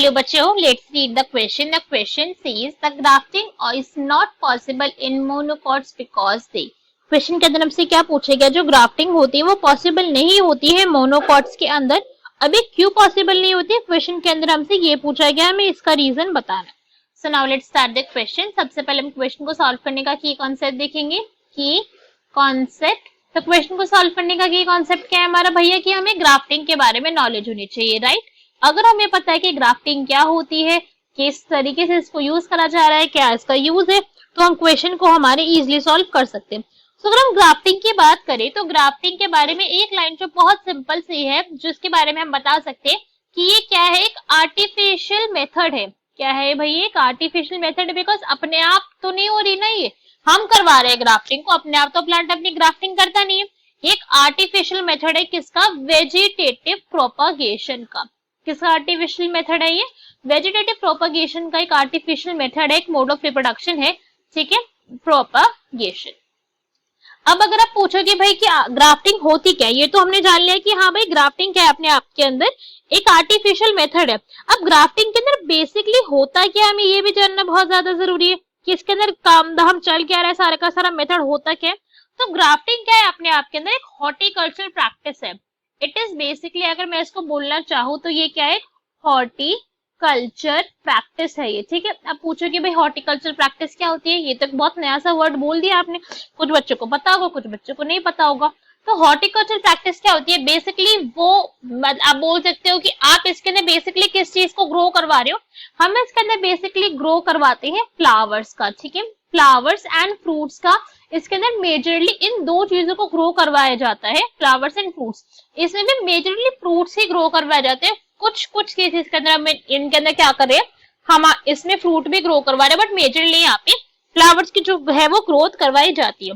चलिए बच्चों, let's read the question. The question says the grafting is not possible in monocots because they. Question के अंदर हमसे क्या पूछा गया, जो ग्राफ्टिंग होती है वो पॉसिबल नहीं होती है मोनोकॉट्स के अंदर. अभी क्यों पॉसिबल नहीं होती है, क्वेश्चन के अंदर हमसे ये पूछा गया, हमें इसका रीजन बताना. So now let's start the question. सबसे पहले हम क्वेश्चन को सॉल्व करने का की कॉन्सेप्ट देखेंगे. की कॉन्सेप्ट, तो क्वेश्चन को सॉल्व करने का की कॉन्सेप्ट क्या है हमारा भैया, कि हमें ग्राफ्टिंग के बारे में नॉलेज होनी चाहिए, राइट. अगर हमें पता है कि ग्राफ्टिंग क्या होती है, किस तरीके से इसको यूज करा जा रहा है, क्या इसका यूज है, तो हम क्वेश्चन को हमारे इजीली सॉल्व कर सकते हैं. तो अगर हम ग्राफ्टिंग की बात करें तो ग्राफ्टिंग के बारे में एक लाइन जो बहुत सिंपल सी है, जिसके बारे में हम बता सकते हैं कि ये क्या है, एक आर्टिफिशियल मेथड है. क्या है भाई, एक आर्टिफिशियल मेथड है, बिकॉज अपने आप तो नहीं हो रही ना, ये हम करवा रहे हैं ग्राफ्टिंग को, अपने आप तो प्लांट अपनी ग्राफ्टिंग करता नहीं है. एक आर्टिफिशियल मेथड है किसका, वेजिटेटिव प्रोपागेशन का. किसका आर्टिफिशियल मेथड है ये, वेजिटेटिव प्रोपागेशन का एक आर्टिफिशियल मेथड है, एक मोड ऑफ रिप्रोडक्शन है, ठीक है, प्रोपागेशन. अब अगर आप पूछोगे भाई कि ग्राफ्टिंग होती क्या है, ये तो हमने जान लिया कि हाँ भाई ग्राफ्टिंग क्या है, अपने आप के अंदर एक आर्टिफिशियल मेथड है. अब ग्राफ्टिंग के अंदर बेसिकली होता क्या है, हमें ये भी जानना बहुत ज्यादा जरूरी है कि इसके अंदर काम धाम चल क्या रहा है, सारा का सारा मेथड होता क्या है. तो ग्राफ्टिंग क्या है, अपने आप के अंदर एक हॉर्टिकल्चर प्रैक्टिस है. इट इज बेसिकली, अगर मैं इसको बोलना चाहूँ तो ये क्या है, हॉर्टिकल्चर प्रैक्टिस है ये, ठीक है. अब पूछो कि भाई हॉर्टिकल्चर प्रैक्टिस क्या होती है, ये तो बहुत नया सा वर्ड बोल दिया आपने, कुछ बच्चों को पता होगा, कुछ बच्चों को नहीं पता होगा. तो हॉर्टिकल्चर प्रैक्टिस क्या होती है, बेसिकली वो आप बोल सकते हो कि आप इसके अंदर बेसिकली किस चीज को ग्रो करवा रहे हो. हम इसके अंदर बेसिकली ग्रो करवाते हैं फ्लावर्स का, ठीक है, फ्लावर्स एंड फ्रूट्स का. इसके अंदर मेजरली इन दो चीजों को ग्रो करवाया जाता है, फ्लावर्स एंड फ्रूट्स. इसमें भी मेजरली फ्रूट्स ही ग्रो करवाए जाते हैं. कुछ कुछ केसेस के अंदर हम इनके अंदर क्या कर रहे हैं, हम इसमें फ्रूट भी ग्रो करवा रहे हैं, बट मेजरली यहाँ पे फ्लावर्स की जो है वो ग्रोथ करवाई जाती है.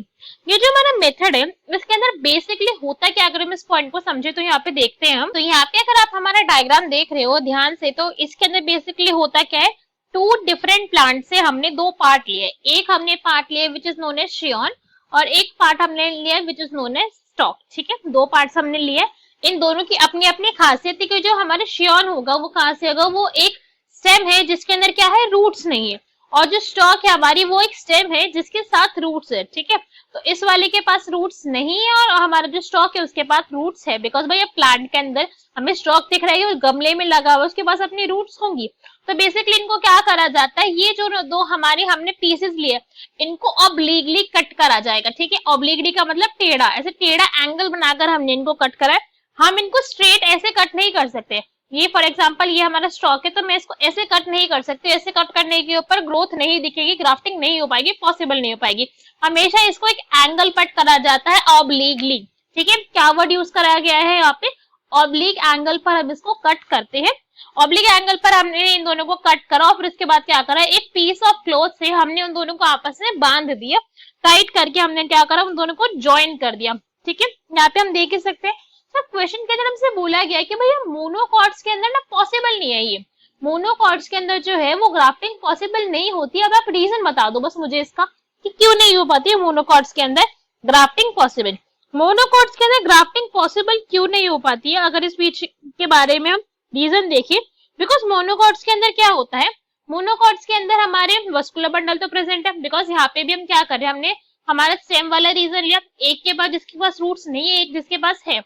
ये जो हमारा मेथड है, इसके अंदर बेसिकली होता क्या, अगर हम इस पॉइंट को समझे तो यहाँ पे देखते हैं हम. तो यहाँ पे अगर आप हमारा डायग्राम देख रहे हो ध्यान से, तो इसके अंदर बेसिकली होता क्या है, टू डिफरेंट प्लांट से हमने दो पार्ट लिए. एक हमने पार्ट लिया which is known as scion, और एक पार्ट हमने लिया which is known as stock, ठीक है. दो पार्ट्स हमने लिए, इन दोनों की अपनी अपनी खासियत है कि जो हमारे श्योन होगा वो कहां से होगा, वो एक स्टेम है जिसके अंदर क्या है, रूट्स नहीं है, और जो स्टॉक है हमारी वो एक स्टेम है जिसके साथ रूट्स है, ठीक है. तो इस वाले के पास रूट्स नहीं है और हमारा जो स्टॉक है उसके पास रूट्स है, बिकॉज भाई प्लांट के अंदर हमें स्टॉक दिख रहा है और गमले में लगा हुआ, उसके पास अपनी रूट्स होंगी. तो बेसिकली इनको क्या करा जाता है, ये जो दो हमारे हमने पीसेस लिए, इनको ऑब्लिकली कट करा जाएगा, ठीक है. ऑब्लिकली का मतलब टेढ़ा, ऐसे टेढ़ा एंगल बनाकर हमने इनको कट करा है. हम इनको स्ट्रेट ऐसे कट नहीं कर सकते. ये फॉर एग्जांपल ये हमारा स्टॉक है, तो मैं इसको ऐसे कट नहीं कर सकती. ऐसे कट करने के ऊपर ग्रोथ नहीं दिखेगी, ग्राफ्टिंग नहीं हो पाएगी, पॉसिबल नहीं हो पाएगी. हमेशा इसको एक एंगल कट करा जाता है, ऑब्लिकली, ठीक है. क्या वर्ड यूज कराया गया है यहाँ पे, ऑब्लिक एंगल पर हम इसको कट करते हैं. ऑब्लिक एंगल पर हमने इन दोनों को कट करा और फिर उसके बाद क्या करा, एक पीस ऑफ क्लॉथ से हमने उन दोनों को आपस में बांध दिया, टाइट करके हमने क्या करा, उन दोनों को ज्वाइन कर दिया, ठीक है. यहाँ पे हम देख ही सकते हैं. तो क्वेश्चन के अंदर हमसे बोला गया कि भैया मोनोकॉट्स के अंदर ना पॉसिबल नहीं है, ये मोनोकॉट्स के अंदर जो है वो ग्राफ्टिंग पॉसिबल नहीं होती. अब आप रीजन बता दो बस मुझे इसका, कि क्यों नहीं हो पाती है मोनोकॉट्स के अंदर ग्राफ्टिंग पॉसिबल. मोनोकॉट्स के अंदर ग्राफ्टिंग पॉसिबल क्यों नहीं हो पाती है, अगर इस बीच के बारे में हम रीजन देखें. बिकॉज मोनोकॉट्स के अंदर क्या होता है, मोनोकॉट्स के अंदर हमारे वस्कुलर बंडल तो प्रेजेंट है, बिकॉज यहाँ पे भी हम क्या कर रहे हैं, हमने हमारा सेम वाला रीजन लिया, एक के पास जिसके पास रूट्स नहीं है, एक जिसके पास है.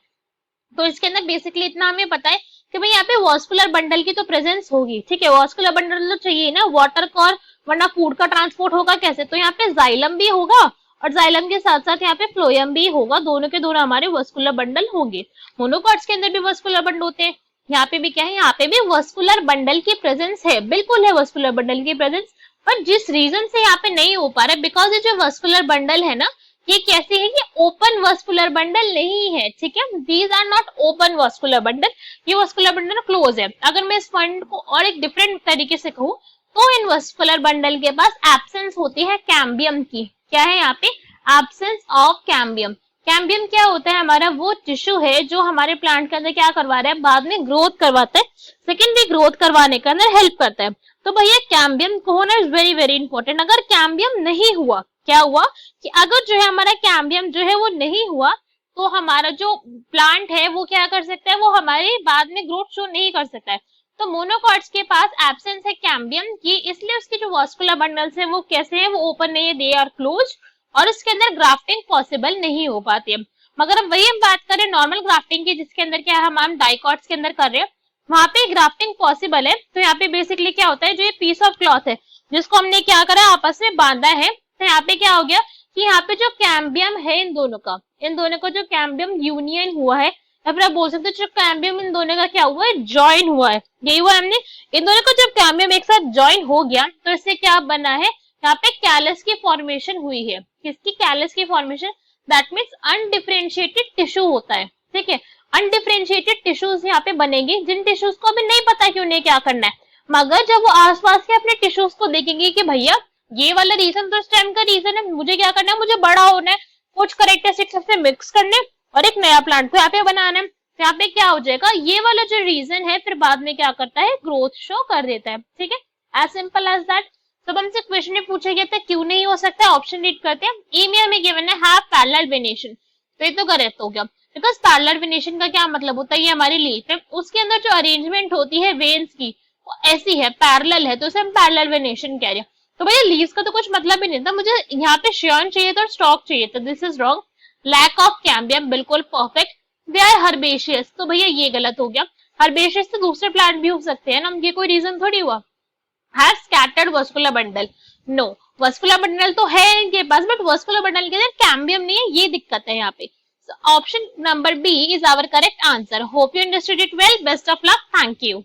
तो इसके अंदर बेसिकली इतना हमें पता है कि भाई यहाँ पे वॉस्कुलर बंडल की तो प्रेजेंस होगी, ठीक है. वॉस्कुलर बंडल तो चाहिए ना, वाटर का और वरना फूड का ट्रांसपोर्ट होगा कैसे, तो यहाँ पे जाइलम भी होगा और जाइलम के साथ साथ यहाँ पे फ्लोएम भी होगा, दोनों के दोनों हमारे वस्कुलर बंडल होंगे. मोनोकॉट्स के अंदर भी वस्कुलर बंडल होते हैं, यहाँ पे भी क्या है, यहाँ पे भी वस्कुलर बंडल की प्रेजेंस है, बिल्कुल है वस्कुलर बंडल की प्रेजेंस. पर जिस रीजन से यहाँ पे नहीं हो पा रहा है, बिकॉज ये जो वस्कुलर बंडल है ना, ये कैसे है, ये ओपन वस्कुलर बंडल नहीं है, ठीक है. These are not open vascular bundle, ये वस्कुलर बंडल क्लोज है. अगर मैं इस पॉइंट को और एक डिफरेंट तरीके से कहूँ तो इन वस्कुलर बंडल के पास एब्सेंस होती है कैम्बियम की. क्या है यहाँ पे, एब्सेंस ऑफ कैम्बियम. कैम्बियम क्या होता है, हमारा वो टिश्यू है जो हमारे प्लांट के अंदर क्या करवा रहा है, बाद में ग्रोथ करवाता है, सेकेंडरी ग्रोथ करवाने के अंदर हेल्प करता है. तो भैया कैम्बियम को होना इज वेरी वेरी इंपॉर्टेंट. अगर कैम्बियम नहीं हुआ, क्या हुआ कि अगर जो है हमारा कैम्बियम जो है वो नहीं हुआ, तो हमारा जो प्लांट है वो क्या कर सकता है, वो हमारे बाद में ग्रोथ शो नहीं कर सकता है. तो मोनोकॉट्स के पास एब्सेंस है कैम्बियम की, इसलिए उसकी जो वास्कुलर बंडल्स है वो कैसे है, वो ओपन नहीं है, दे आर क्लोज, और उसके अंदर ग्राफ्टिंग पॉसिबल नहीं हो पाती है। मगर अब वही हम बात करें नॉर्मल ग्राफ्टिंग की, जिसके अंदर क्या है, हम डाइकॉट्स के अंदर कर रहे हैं, वहां पे ग्राफ्टिंग पॉसिबल है। तो यहाँ पे बेसिकली क्या होता है, जो ये पीस ऑफ क्लॉथ है जिसको हमने क्या करा, आपस में बांधा है, तो यहाँ पे क्या हो गया कि यहाँ पे जो कैम्बियम है इन दोनों का जो कैम्बियम यूनियन हुआ है, या फिर आप बोल सकते हो जो कैम्बियम इन दोनों का क्या हुआ है, ज्वाइन हुआ है। यही हुआ हमने, इन दोनों का जब कैम्बियम एक साथ ज्वाइन हो गया तो इससे क्या बना है, यहाँ पे कैलस की फॉर्मेशन हुई है। किसकी, कैलस की formation, that means undifferentiated tissue होता है। ठीक है, अनडिफरेंशिएटेड टिश्यूज यहाँ पे बनेंगे, जिन टिश्यूज को अभी नहीं पता कि उन्हें क्या करना है, मगर जब वो आसपास के अपने टिश्यूज को देखेंगे कि भैया ये वाला रीजन तो इस टाइम का रीजन है, मुझे क्या करना है, मुझे बड़ा होना है, कुछ करेक्टरिस्टिक्स से मिक्स करने और एक नया प्लांट को यहाँ पे बनाना है, तो यहाँ पे क्या हो जाएगा, ये वाला जो रीजन है फिर बाद में क्या करता है, ग्रोथ शो कर देता है। ठीक है, एज सिंपल एज दैट। तो हमसे क्वेश्चन में पूछा गया था क्यों नहीं हो सकता, ऑप्शन रीड करते हैं। ए में हमें गिवन है हैव पैरेलल वेनेशन, तो ये तो करेक्ट हो गया, बिकॉज पैरेलल वेनेशन का क्या मतलब होता है, ये हमारी लीफ है, उसके अंदर जो अरेंजमेंट होती है वेन्स की वो ऐसी है, पैरेलल है, तो उसे हम पैरेलल वेनेशन कह रहे हैं। तो भैया लीव्स का तो कुछ मतलब ही नहीं था, मुझे यहाँ पे श्योन चाहिए था और स्टॉक चाहिए था, this is wrong. Lack of cambium बिल्कुल परफेक्ट। दे आर हर्बेशियस, तो भैया ये गलत हो गया, हर्बेशियस तो दूसरे प्लांट भी हो सकते हैं ना, ये कोई रीजन थोड़ी हुआ। Have scattered vascular bundle, no, vascular bundle तो है इनके पास, बट वास्कुलर बंडल के अंदर कैम्बियम नहीं है, ये दिक्कत है यहाँ पे। Option number B is our correct answer. Hope you understood it well, best of luck, thank you.